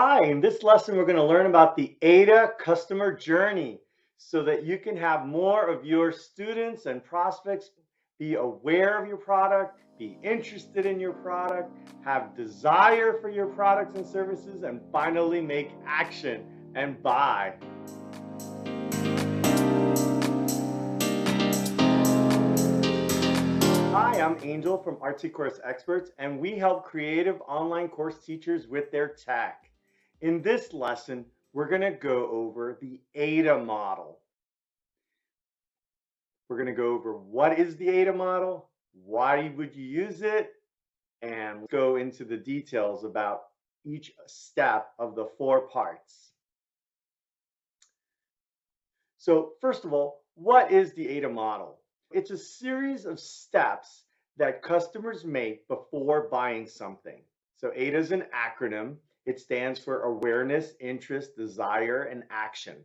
Hi, in this lesson, we're going to learn about the AIDA customer journey so that you can have more of your students and prospects be aware of your product, be interested in your product, have desire for your products and services, and finally make action and buy. Hi, I'm Angel from Artsy Course Experts, and we help creative online course teachers with their tech. In this lesson, we're going to go over the AIDA model. We're going to go over what is the AIDA model, why would you use it, and go into the details about each step of the 4 parts. So first of all, what is the AIDA model? It's a series of steps that customers make before buying something. So AIDA is an acronym. It stands for awareness, interest, desire, and action.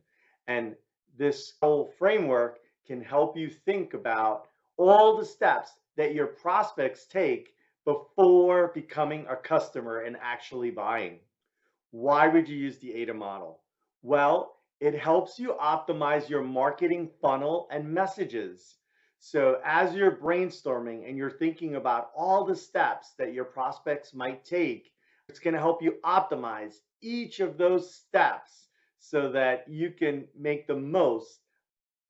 And this whole framework can help you think about all the steps that your prospects take before becoming a customer and actually buying. Why would you use the AIDA model? Well, it helps you optimize your marketing funnel and messages. So as you're brainstorming and you're thinking about all the steps that your prospects might take, it's going to help you optimize each of those steps so that you can make the most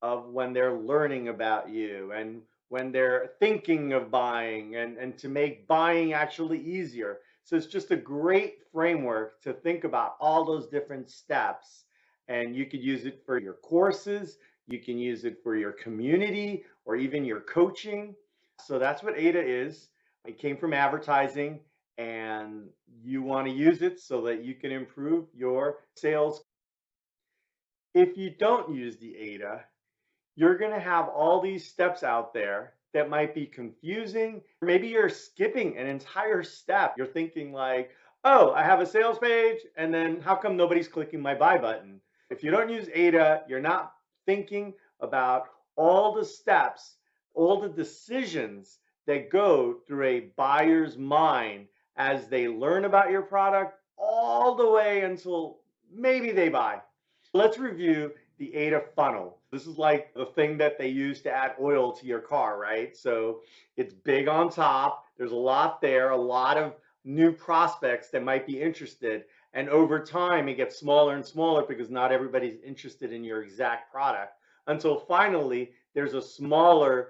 of when they're learning about you and when they're thinking of buying and to make buying actually easier. So it's just a great framework to think about all those different steps. And you could use it for your courses, you can use it for your community or even your coaching. So that's what AIDA is. It came from advertising, and you want to use it so that you can improve your sales. If you don't use the AIDA, you're going to have all these steps out there that might be confusing. Maybe you're skipping an entire step. You're thinking like, oh, I have a sales page, and then how come nobody's clicking my buy button? If you don't use AIDA, you're not thinking about all the steps, all the decisions that go through a buyer's mind as they learn about your product all the way until maybe they buy. Let's review the AIDA funnel. This is like the thing that they use to add oil to your car, right? So it's big on top. There's a lot there, a lot of new prospects that might be interested. And over time, it gets smaller and smaller because not everybody's interested in your exact product until finally there's a smaller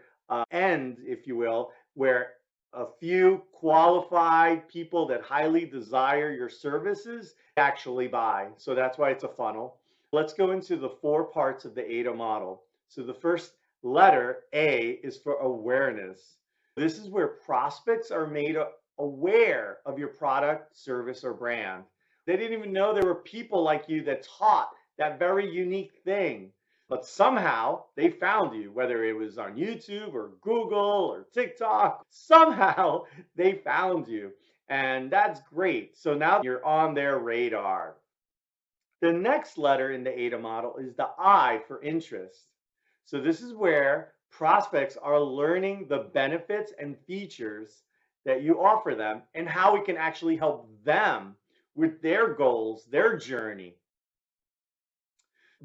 end, if you will, where a few qualified people that highly desire your services actually buy. So that's why it's a funnel. Let's go into the 4 parts of the AIDA model. So the first letter, A, is for awareness. This is where prospects are made aware of your product, service, or brand. They didn't even know there were people like you that taught that very unique thing. But somehow they found you, whether it was on YouTube or Google or TikTok. Somehow they found you. And that's great. So now you're on their radar. The next letter in the AIDA model is the I for interest. So this is where prospects are learning the benefits and features that you offer them and how it can actually help them with their goals, their journey.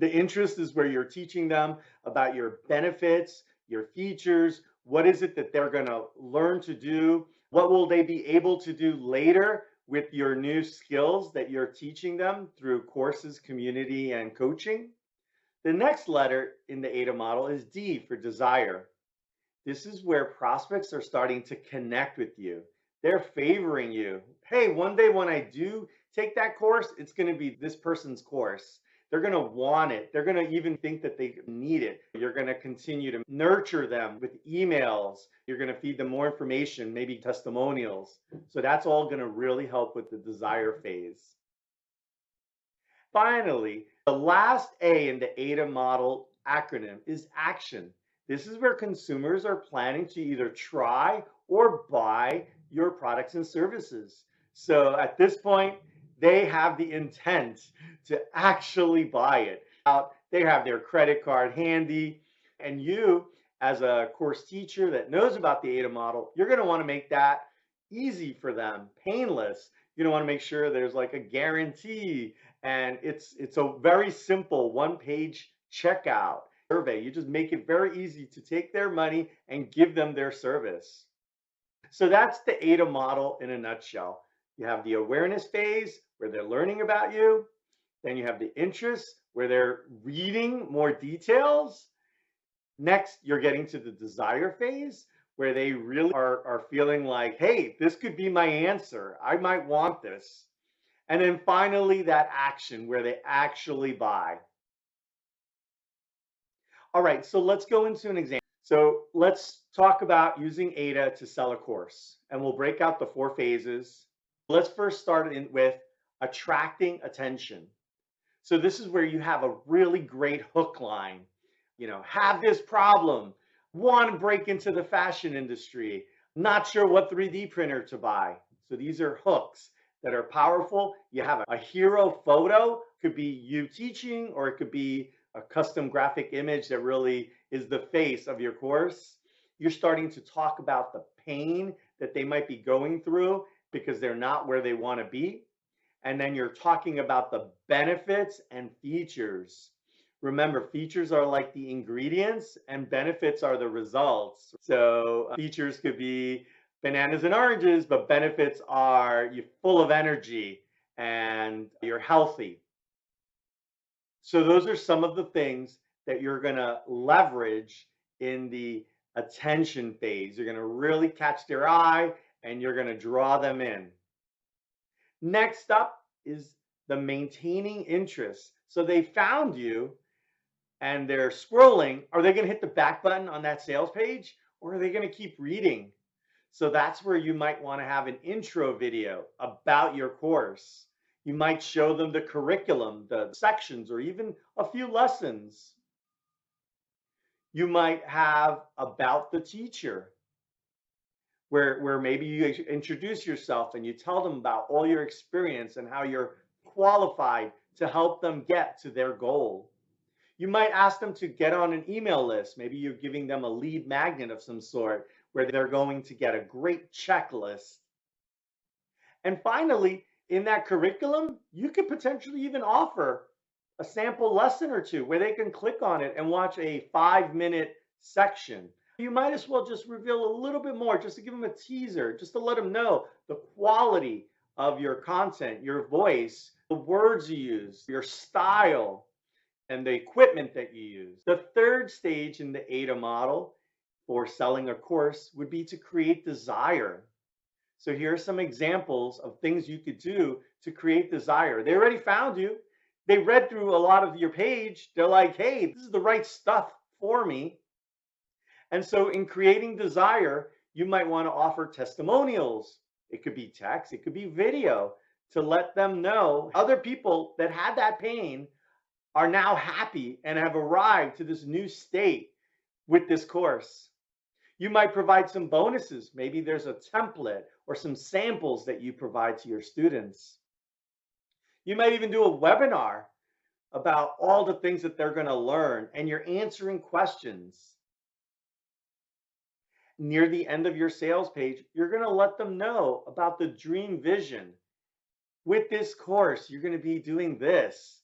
The interest is where you're teaching them about your benefits, your features, what is it that they're going to learn to do, what will they be able to do later with your new skills that you're teaching them through courses, community, and coaching. The next letter in the AIDA model is D for desire. This is where prospects are starting to connect with you. They're favoring you. Hey, one day when I do take that course, it's going to be this person's course. They're going to want it. They're going to even think that they need it. You're going to continue to nurture them with emails. You're going to feed them more information, maybe testimonials. So that's all going to really help with the desire phase. Finally, the last A in the AIDA model acronym is action. This is where consumers are planning to either try or buy your products and services. So at this point, they have the intent to actually buy it. They have their credit card handy, and you, as a course teacher that knows about the AIDA model, you're going to want to make that easy for them, painless. You don't want to make sure there's like a guarantee, and it's a very simple one-page checkout survey. You just make it very easy to take their money and give them their service. So that's the AIDA model in a nutshell. You have the awareness phase where they're learning about you. Then you have the interest where they're reading more details. Next, you're getting to the desire phase where they really are feeling like, hey, this could be my answer. I might want this. And then finally, that action where they actually buy. All right, so let's go into an example. So let's talk about using AIDA to sell a course, and we'll break out the 4 phases. Let's first start with attracting attention. So this is where you have a really great hook line. Have this problem, want to break into the fashion industry, not sure what 3D printer to buy. So these are hooks that are powerful. You have a hero photo, could be you teaching, or it could be a custom graphic image that really is the face of your course. You're starting to talk about the pain that they might be going through because they're not where they want to be. And then you're talking about the benefits and features. Remember, features are like the ingredients and benefits are the results. So features could be bananas and oranges, but benefits are you're full of energy and you're healthy. So those are some of the things that you're going to leverage in the attention phase. You're going to really catch their eye and you're going to draw them in. Next up is the maintaining interest. So they found you and they're scrolling. Are they going to hit the back button on that sales page, or are they going to keep reading? So that's where you might want to have an intro video about your course. You might show them the curriculum, the sections, or even a few lessons. You might have about the teacher, where maybe you introduce yourself and you tell them about all your experience and how you're qualified to help them get to their goal. You might ask them to get on an email list. Maybe you're giving them a lead magnet of some sort where they're going to get a great checklist. And finally, in that curriculum, you could potentially even offer a sample lesson or two where they can click on it and watch a 5-minute section. You might as well just reveal a little bit more just to give them a teaser, just to let them know the quality of your content, your voice, the words you use, your style, and the equipment that you use. The third stage in the AIDA model for selling a course would be to create desire. So here are some examples of things you could do to create desire. They already found you. They read through a lot of your page. They're like, hey, this is the right stuff for me. And so in creating desire, you might want to offer testimonials. It could be text, it could be video, to let them know other people that had that pain are now happy and have arrived to this new state with this course. You might provide some bonuses. Maybe there's a template or some samples that you provide to your students. You might even do a webinar about all the things that they're going to learn, and you're answering questions. Near the end of your sales page, you're going to let them know about the dream vision. With this course, you're going to be doing this.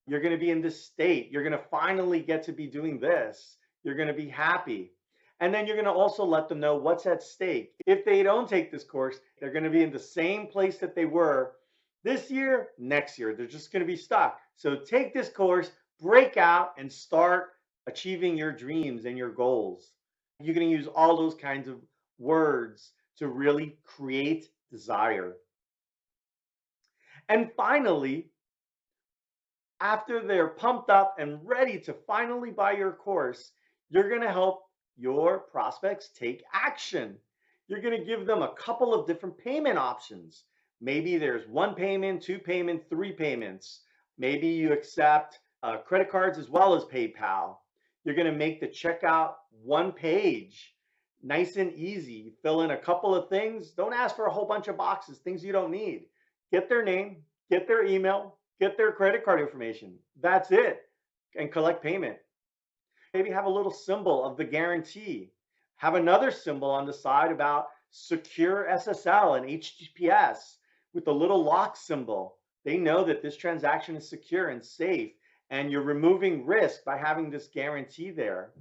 You're going to be in this state. You're going to finally get to be doing this. You're going to be happy. And then you're going to also let them know what's at stake. If they don't take this course, they're going to be in the same place that they were this year, next year. They're just going to be stuck. So take this course, break out, and start achieving your dreams and your goals. You're going to use all those kinds of words to really create desire. And finally, after they're pumped up and ready to finally buy your course, you're going to help your prospects take action. You're going to give them a couple of different payment options. Maybe there's 1 payment, 2 payment, 3 payments. Maybe you accept credit cards as well as PayPal. You're going to make the checkout 1 page, nice and easy. You fill in a couple of things. Don't ask for a whole bunch of boxes, things you don't need. Get their name, get their email, get their credit card information. That's it. And collect payment. Maybe have a little symbol of the guarantee. Have another symbol on the side about secure SSL and HTTPS, with the little lock symbol. They know that this transaction is secure and safe, and you're removing risk by having this guarantee there.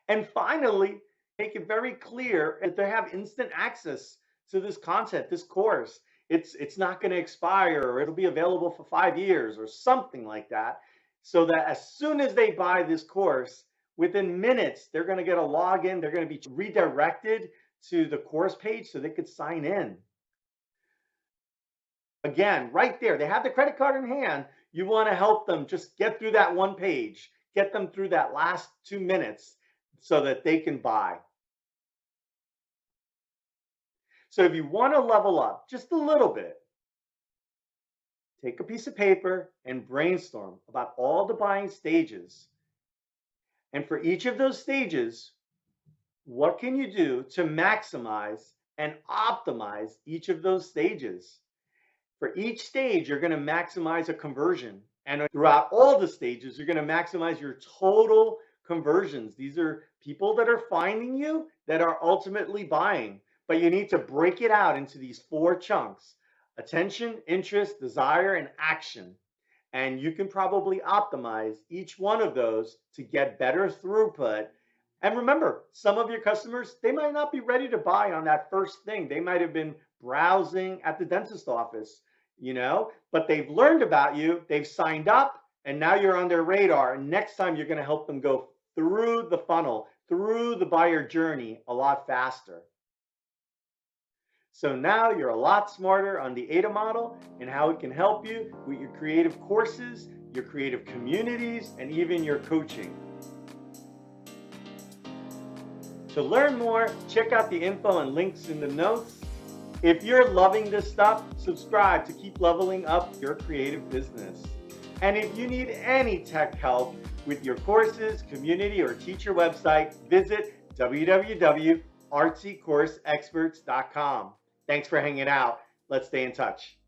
And finally, make it very clear that they have instant access to this content, this course. It's not going to expire, or it'll be available for 5 years or something like that. So that as soon as they buy this course, within minutes, they're going to get a login. They're going to be redirected to the course page so they could sign in. Again, right there, they have the credit card in hand. You want to help them just get through that one page, get them through that last 2 minutes so that they can buy. So if you want to level up just a little bit, take a piece of paper and brainstorm about all the buying stages. And for each of those stages, what can you do to maximize and optimize each of those stages? For each stage, you're going to maximize a conversion. And throughout all the stages, you're going to maximize your total conversions. These are people that are finding you that are ultimately buying. But you need to break it out into these 4 chunks: attention, interest, desire, and action. And you can probably optimize each one of those to get better throughput. And remember, some of your customers, they might not be ready to buy on that first thing. They might have been browsing at the dentist office, but they've learned about you, they've signed up, and now you're on their radar. And next time you're going to help them go through the funnel, through the buyer journey a lot faster. So now you're a lot smarter on the AIDA model and how it can help you with your creative courses, your creative communities, and even your coaching. To learn more, check out the info and links in the notes. If you're loving this stuff, subscribe to keep leveling up your creative business. And if you need any tech help with your courses, community, or teacher website, visit www.artsycourseexperts.com. Thanks for hanging out. Let's stay in touch.